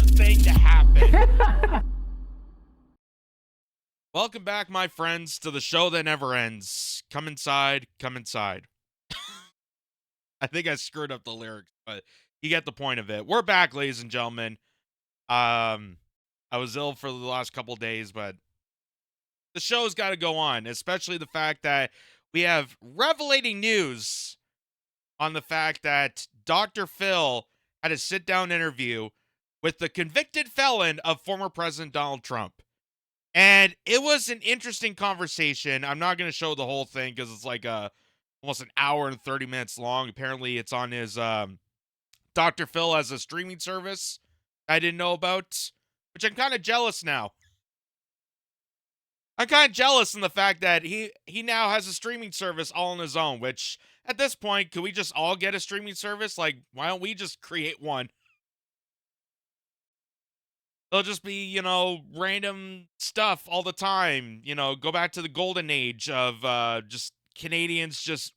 thing to happen. Welcome back, my friends, to the show that never ends. Come inside, come inside. I think I screwed up the lyrics, but you get the point of it. We're back, ladies and gentlemen. I was ill for the last couple days, but the show's got to go on, especially the fact that we have revelating news on the fact that Dr. Phil had a sit-down interview with the convicted felon of former President Donald Trump. And it was an interesting conversation. I'm not going to show the whole thing because it's like almost an hour and 30 minutes long. Apparently, it's on his Dr. Phil has a streaming service I didn't know about, which I'm kind of jealous now. I'm kind of jealous in the fact that he now has a streaming service all on his own, which at this point, could we just all get a streaming service? Like, why don't we just create one? It'll just be, random stuff all the time. Go back to the golden age of just Canadians just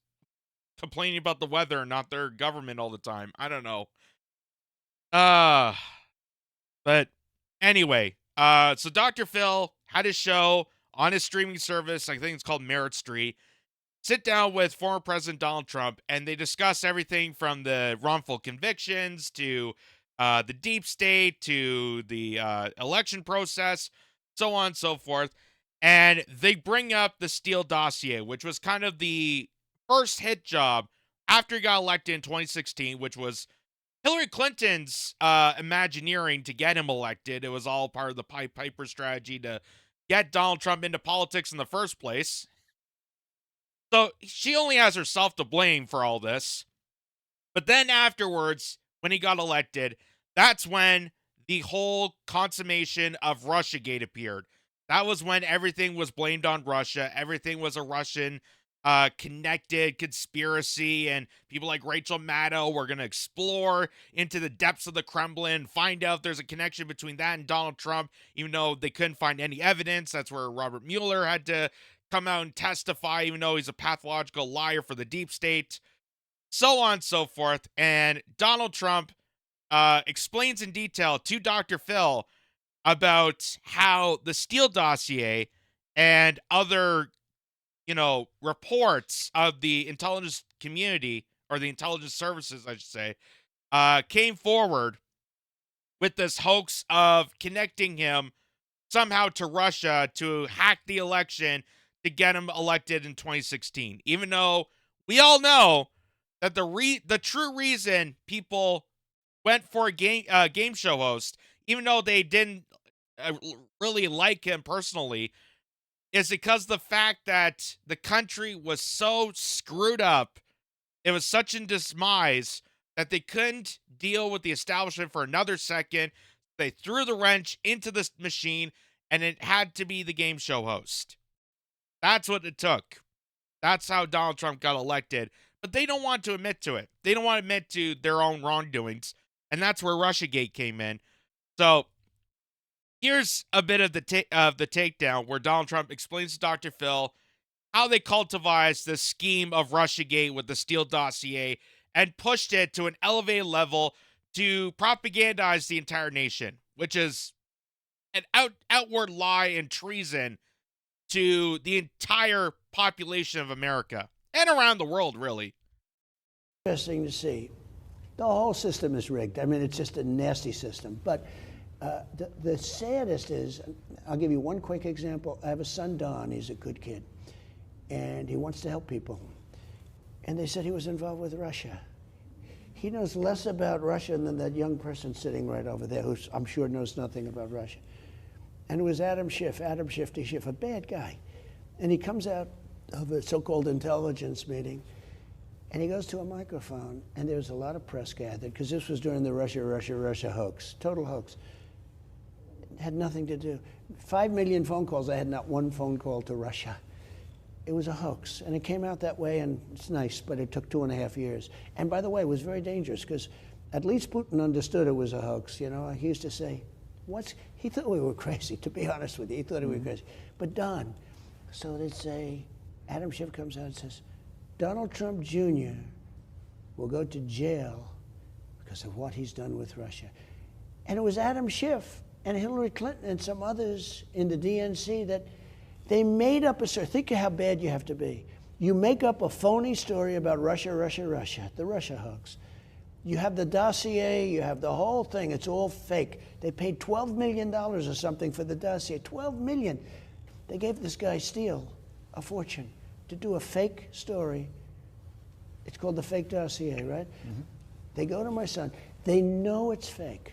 complaining about the weather, not their government all the time. I don't know. But anyway, so Dr. Phil had his show on his streaming service. I think it's called Merit Street. Sit down with former President Donald Trump, and they discuss everything from the wrongful convictions to the deep state to the election process, so on and so forth. And they bring up the Steele dossier, which was kind of the first hit job after he got elected in 2016, which was Hillary Clinton's imagineering to get him elected. It was all part of the Pied Piper strategy to get Donald Trump into politics in the first place. So she only has herself to blame for all this. But then afterwards, when he got elected, that's when the whole consummation of Russiagate appeared. That was when everything was blamed on Russia. Everything was a Russian connected conspiracy, and people like Rachel Maddow were going to explore into the depths of the Kremlin, find out if there's a connection between that and Donald Trump, even though they couldn't find any evidence. That's where Robert Mueller had to come out and testify, even though he's a pathological liar for the deep state, so on and so forth. And Donald Trump explains in detail to Dr. Phil about how the Steele dossier and other, reports of the intelligence community, or the intelligence services, I should say, came forward with this hoax of connecting him somehow to Russia to hack the election to get him elected in 2016. Even though we all know that the true reason people went for a game show host, even though they didn't really like him personally, is because the fact that the country was so screwed up, it was such in dismise that they couldn't deal with the establishment for another second. They threw the wrench into this machine, and it had to be the game show host. That's what it took. That's how Donald Trump got elected. But they don't want to admit to it. They don't want to admit to their own wrongdoings. And that's where Russiagate came in. So here's a bit of the takedown where Donald Trump explains to Dr. Phil how they cultivized the scheme of Russiagate with the Steele dossier and pushed it to an elevated level to propagandize the entire nation, which is an outward lie and treason to the entire population of America and around the world, really. Interesting to see. The whole system is rigged. I mean, it's just a nasty system. But the saddest is, I'll give you one quick example. I have a son, Don. He's a good kid, and he wants to help people. And they said he was involved with Russia. He knows less about Russia than that young person sitting right over there, who I'm sure knows nothing about Russia. And it was Adam Shifty Schiff, a bad guy. And he comes out of a so-called intelligence meeting, and he goes to a microphone, and there's a lot of press gathered, because this was during the Russia hoax, total hoax. It had nothing to do. 5 million phone calls, I had not one phone call to Russia. It was a hoax, and it came out that way, and it's nice, but it took 2.5 years. And by the way, it was very dangerous, because at least Putin understood it was a hoax. He used to say, he thought we were crazy, to be honest with you. He thought we were crazy. But Don, so they'd say, Adam Schiff comes out and says, Donald Trump Jr. will go to jail because of what he's done with Russia. And it was Adam Schiff and Hillary Clinton and some others in the DNC that they made up a story. Think of how bad you have to be. You make up a phony story about Russia, Russia, Russia, the Russia hoax. You have the dossier, you have the whole thing. It's all fake. They paid $12 million or something for the dossier. $12 million. They gave this guy Steele a fortune to do a fake story. It's called the fake dossier, right? Mm-hmm. They go to my son. They know it's fake.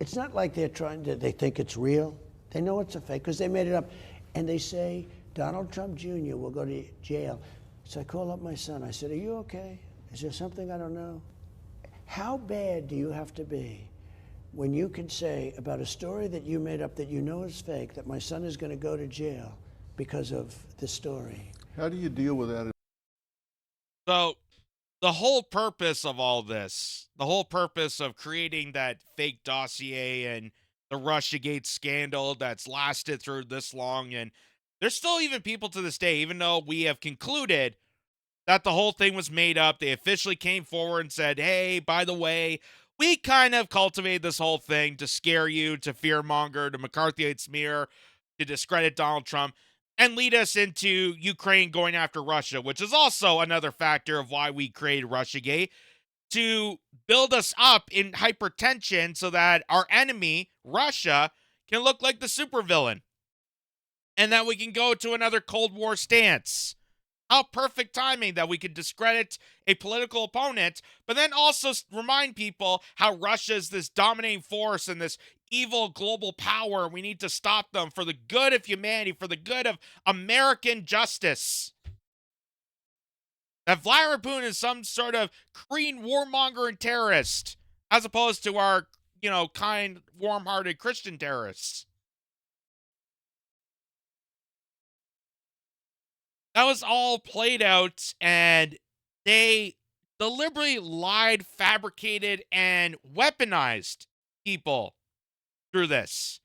It's not like they think it's real. They know it's a fake because they made it up. And they say, Donald Trump Jr. will go to jail. So I call up my son. I said, are you okay? Is there something I don't know? How bad do you have to be when you can say about a story that you made up that you know is fake, that my son is going to go to jail because of the story? How do you deal with that? So the whole purpose of all this, the whole purpose of creating that fake dossier and the Russiagate scandal that's lasted through this long, and there's still even people to this day, even though we have concluded that the whole thing was made up, they officially came forward and said, hey, by the way, we kind of cultivated this whole thing to scare you, to fearmonger, to McCarthyite smear, to discredit Donald Trump, and lead us into Ukraine going after Russia, which is also another factor of why we created Russiagate, to build us up in hypertension so that our enemy, Russia, can look like the supervillain, and that we can go to another Cold War stance. How perfect timing that we could discredit a political opponent, but then also remind people how Russia is this dominating force and this evil global power. We need to stop them for the good of humanity, for the good of American justice. That Vladimir Putin is some sort of Korean warmonger and terrorist, as opposed to our, kind, warm-hearted Christian terrorists. That was all played out, and they deliberately lied, fabricated, and weaponized people through this.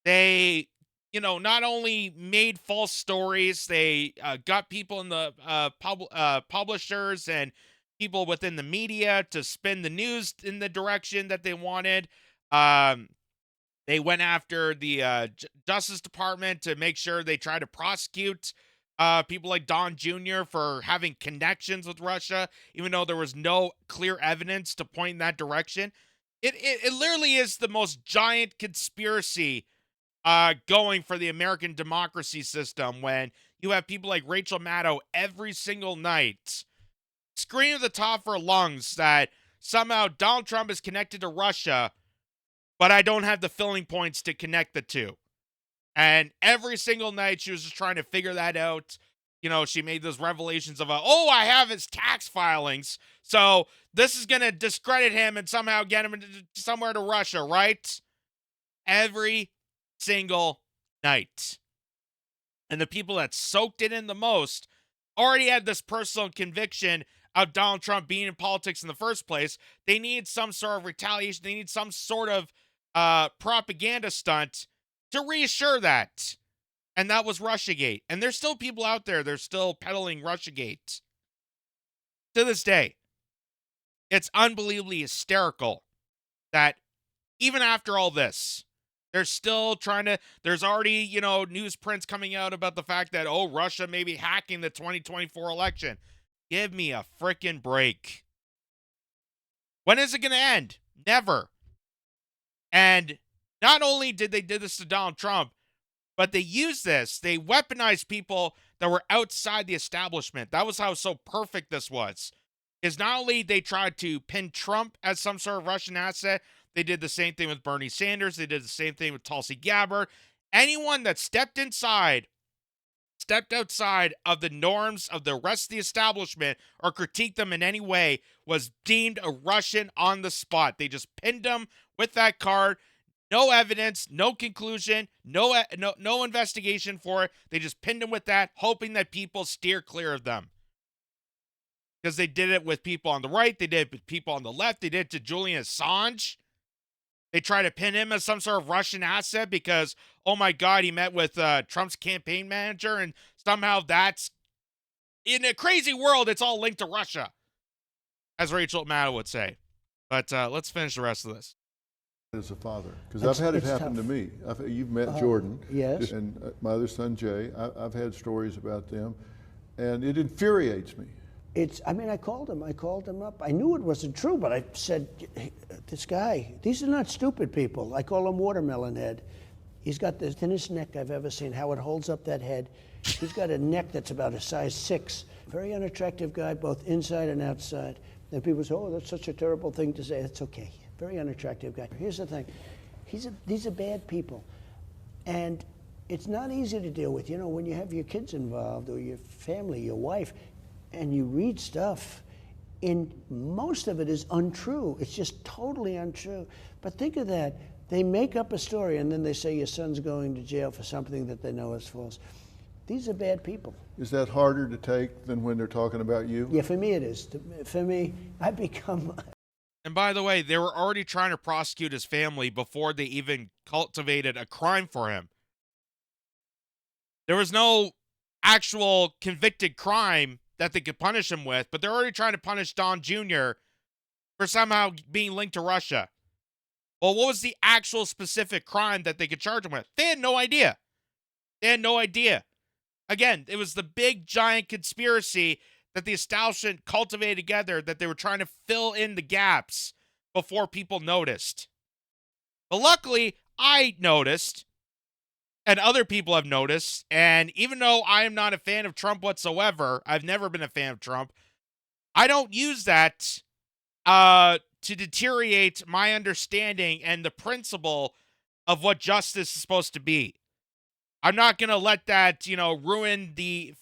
They, not only made false stories, they got people in the publishers and people within the media to spin the news in the direction that they wanted. They went after the Justice Department to make sure they try to prosecute people like Don Jr. for having connections with Russia, even though there was no clear evidence to point in that direction. It literally is the most giant conspiracy going for the American democracy system when you have people like Rachel Maddow every single night screaming at the top of her lungs that somehow Donald Trump is connected to Russia, but I don't have the filling points to connect the two. And every single night she was just trying to figure that out. She made those revelations of, I have his tax filings, so this is going to discredit him and somehow get him somewhere to Russia, right? Every single night. And the people that soaked it in the most already had this personal conviction of Donald Trump being in politics in the first place. They need some sort of retaliation. They need some sort of propaganda stunt to reassure that. And that was Russiagate. And there's still people out there, they're still peddling Russiagate to this day. It's unbelievably hysterical that even after all this, they're still trying to, there's already, newsprints coming out about the fact that, Russia may be hacking the 2024 election. Give me a freaking break. When is it going to end? Never. And not only did they do this to Donald Trump, but they used this. They weaponized people that were outside the establishment. That was how so perfect this was. Is not only they tried to pin Trump as some sort of Russian asset, they did the same thing with Bernie Sanders. They did the same thing with Tulsi Gabbard. Anyone that stepped outside of the norms of the rest of the establishment or critiqued them in any way was deemed a Russian on the spot. They just pinned them with that card. No evidence, no conclusion, no investigation for it. They just pinned them with that, hoping that people steer clear of them. Because they did it with people on the right. They did it with people on the left. They did it to Julian Assange. They try to pin him as some sort of Russian asset because, oh my God, he met with Trump's campaign manager, and somehow that's, in a crazy world, it's all linked to Russia, as Rachel Maddow would say. But let's finish the rest of this. as a father? Because I've had it happen to me. You've met Jordan. Yes. And my other son, Jay. I've had stories about them, and it infuriates me. I mean, I called him up. I knew it wasn't true, but I said, hey, this guy, these are not stupid people. I call him Watermelon Head. He's got the thinnest neck I've ever seen, how it holds up that head. He's got a neck that's about a size 6. Very unattractive guy, both inside and outside. And people say, oh, that's such a terrible thing to say. That's okay. Very unattractive guy. Here's the thing. These are bad people. And it's not easy to deal with. You know, when you have your kids involved or your family, your wife, and you read stuff, most of it is untrue. It's just totally untrue. But think of that. They make up a story, and then they say your son's going to jail for something that they know is false. These are bad people. Is that harder to take than when they're talking about you? Yeah, for me it is. For me, I become... And by the way, they were already trying to prosecute his family before they even cultivated a crime for him. There was no actual convicted crime that they could punish him with, but they're already trying to punish Don Jr. for somehow being linked to Russia. Well, what was the actual specific crime that they could charge him with? They had no idea. They had no idea. Again, it was the big, giant conspiracy that the establishment cultivated together that they were trying to fill in the gaps before people noticed. But luckily, I noticed, and other people have noticed, and even though I am not a fan of Trump whatsoever, I've never been a fan of Trump, I don't use that to deteriorate my understanding and the principle of what justice is supposed to be. I'm not going to let that, ruin the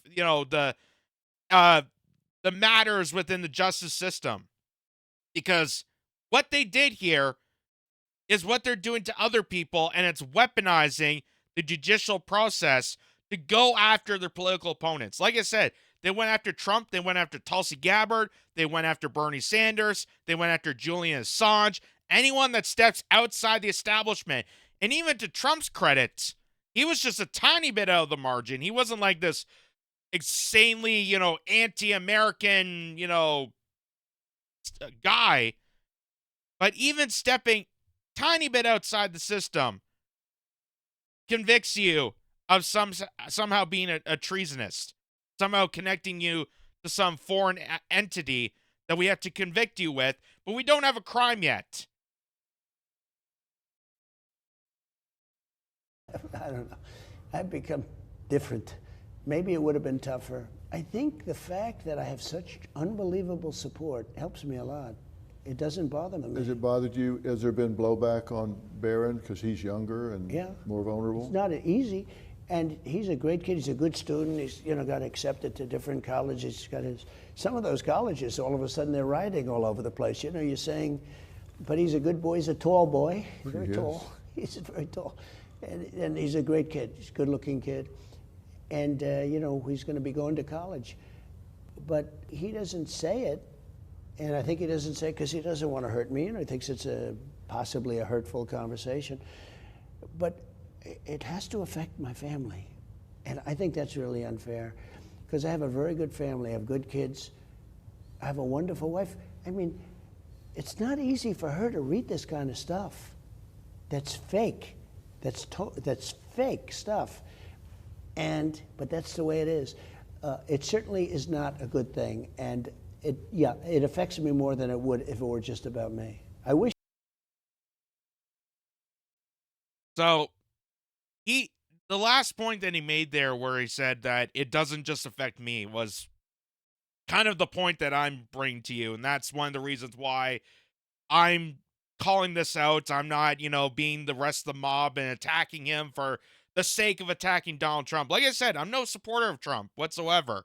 matters within the justice system. Because what they did here is what they're doing to other people, and it's weaponizing the judicial process to go after their political opponents. Like I said, they went after Trump, they went after Tulsi Gabbard, they went after Bernie Sanders, they went after Julian Assange, anyone that steps outside the establishment. And even to Trump's credit, he was just a tiny bit out of the margin. He wasn't like this insanely, anti-American, guy. But even stepping tiny bit outside the system convicts you of somehow being a treasonist, somehow connecting you to some foreign entity that we have to convict you with, but we don't have a crime yet. I don't know. I've become different. Maybe it would have been tougher. I think the fact that I have such unbelievable support helps me a lot. It doesn't bother me. Has it bothered you? Has there been blowback on Barron because he's younger and more vulnerable? It's not easy. And he's a great kid. He's a good student. He's got accepted to different colleges. He's got some of those colleges, all of a sudden they're rioting all over the place. You're saying, but he's a good boy. He's a tall boy. Very tall. He's very tall. And he's a great kid. He's a good-looking kid. And, he's going to be going to college. But he doesn't say it. And I think he doesn't say it because he doesn't want to hurt me. He thinks it's possibly a hurtful conversation. But it has to affect my family. And I think that's really unfair because I have a very good family. I have good kids. I have a wonderful wife. I mean, it's not easy for her to read this kind of stuff. That's fake. That's fake stuff. But that's the way it is. It certainly is not a good thing. And it affects me more than it would if it were just about me. I wish. So the last point that he made there where he said that it doesn't just affect me was kind of the point that I'm bringing to you. And that's one of the reasons why I'm calling this out. I'm not, being the rest of the mob and attacking him for the sake of attacking Donald Trump. Like I said, I'm no supporter of Trump whatsoever.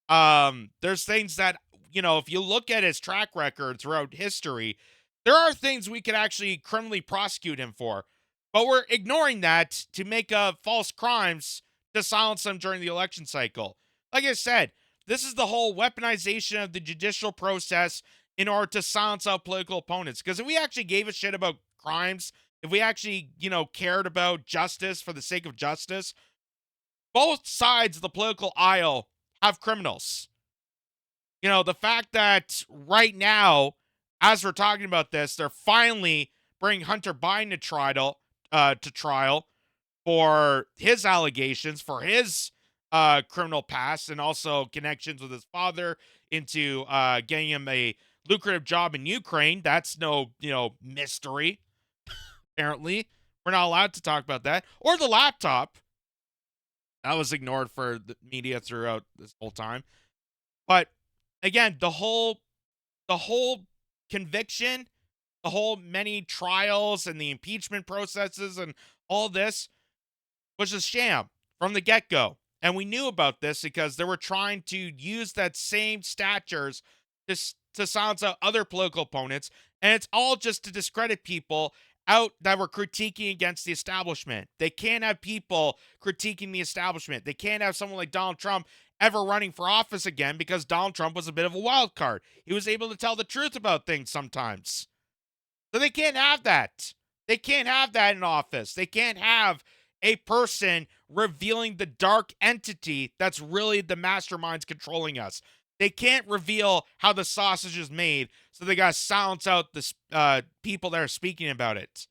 There's things that, if you look at his track record throughout history, there are things we could actually criminally prosecute him for. But we're ignoring that to make false crimes to silence them during the election cycle. Like I said, this is the whole weaponization of the judicial process in order to silence out political opponents. Because if we actually gave a shit about crimes, if we actually, cared about justice for the sake of justice, both sides of the political aisle have criminals. The fact that right now, as we're talking about this, they're finally bring Hunter Biden to trial for his allegations, for his criminal past, and also connections with his father into getting him a lucrative job in Ukraine. That's no, mystery. Apparently, we're not allowed to talk about that. Or the laptop. That was ignored for the media throughout this whole time. But again, the whole conviction, the whole many trials and the impeachment processes and all this was a sham from the get-go. And we knew about this because they were trying to use that same statures to silence out other political opponents. And it's all just to discredit people out that were critiquing against the establishment. They can't have people critiquing the establishment. They can't have someone like Donald Trump ever running for office again because Donald Trump was a bit of a wild card. He was able to tell the truth about things sometimes. So they can't have that. They can't have that in office. They can't have a person revealing the dark entity that's really the masterminds controlling us. They can't reveal how the sausage is made, so they got to silence out the people that are speaking about it.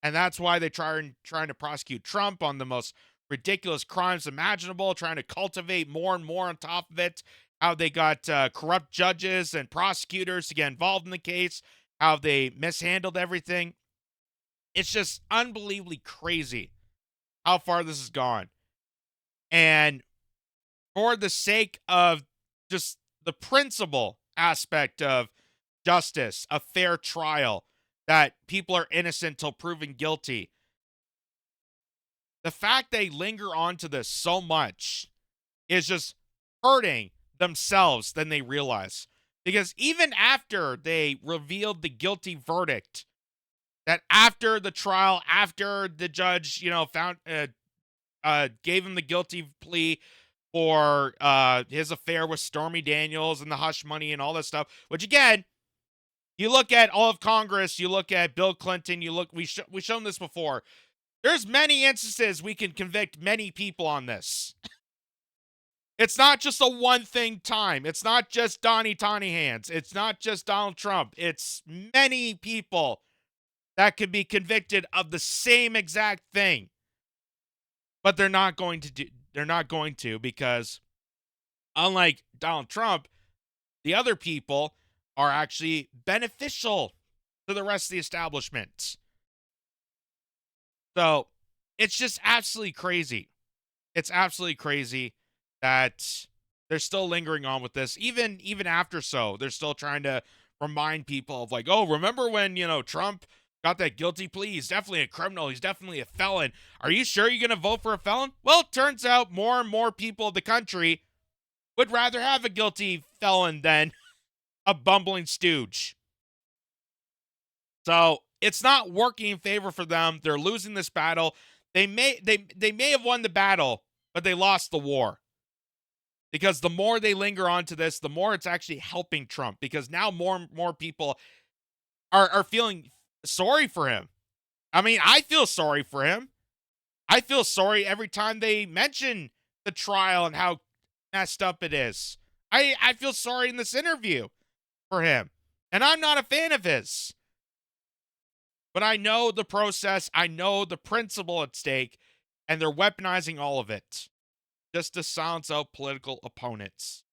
And that's why they trying to prosecute Trump on the most ridiculous crimes imaginable, trying to cultivate more and more on top of it. How they got corrupt judges and prosecutors to get involved in the case, how they mishandled everything. It's just unbelievably crazy how far this has gone. And for the sake of just the principle aspect of justice, a fair trial, that people are innocent till proven guilty, the fact they linger on to this so much is just hurting themselves than they realize. Because even after they revealed the guilty verdict, that after the trial, after the judge, found gave him the guilty plea for his affair with Stormy Daniels and the hush money and all that stuff, which again, you look at all of Congress, you look at Bill Clinton, we've shown this before. There's many instances we can convict many people on this. It's not just a one-thing time. It's not just Donnie Tawny Hands. It's not just Donald Trump. It's many people that could be convicted of the same exact thing. But they're not going to because unlike Donald Trump, the other people are actually beneficial to the rest of the establishment. So it's just absolutely crazy. It's absolutely crazy that they're still lingering on with this. Even after they're still trying to remind people of like, oh, remember when, Trump got that guilty plea? He's definitely a criminal. He's definitely a felon. Are you sure you're going to vote for a felon? Well, it turns out more and more people in the country would rather have a guilty felon than a bumbling stooge. So it's not working in favor for them. They're losing this battle. They may have won the battle, but they lost the war. Because the more they linger on to this, the more it's actually helping Trump. Because now more and more people are feeling sorry for him. I mean, I feel sorry for him. I feel sorry every time they mention the trial and how messed up it is. I feel sorry in this interview for him. And I'm not a fan of his. But I know the process. I know the principle at stake. And they're weaponizing all of it just to silence out political opponents.